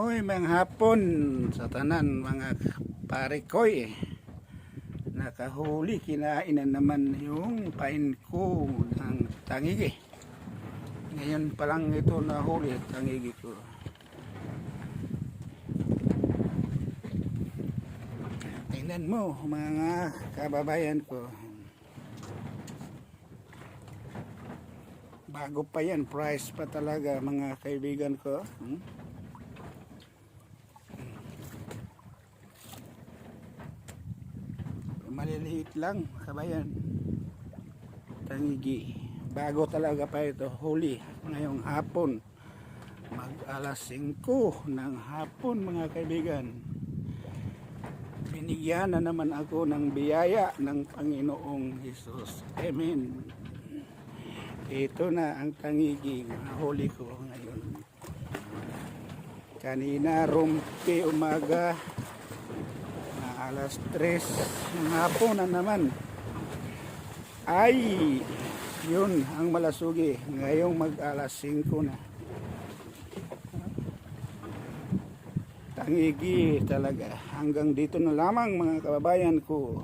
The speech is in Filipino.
Oy, mga hapon sa tanan mga parikoy. Nakahuli, kinain na naman yung pain ko ng tangigi. Ngayon pa lang ito nahuli, tangigi ko. Tingnan mo mga kababayan ko. Bago pa yan, price pa talaga mga kaibigan ko. Maliliit lang, kabayan. Tangigi. Bago talaga pa ito, huli ngayong hapon. Mag alas 5 ng hapon mga kaibigan. Binigyan na naman ako ng biyaya ng Panginoong Hesus. Amen. Ito na ang tangigi na huli ko ngayon. Kanina rumpi umaga, alas 3 ng hapon na naman ay yun ang malasugi. Ngayong mag alas 5 na. Tangigi talaga. Hanggang dito na lamang mga kababayan ko.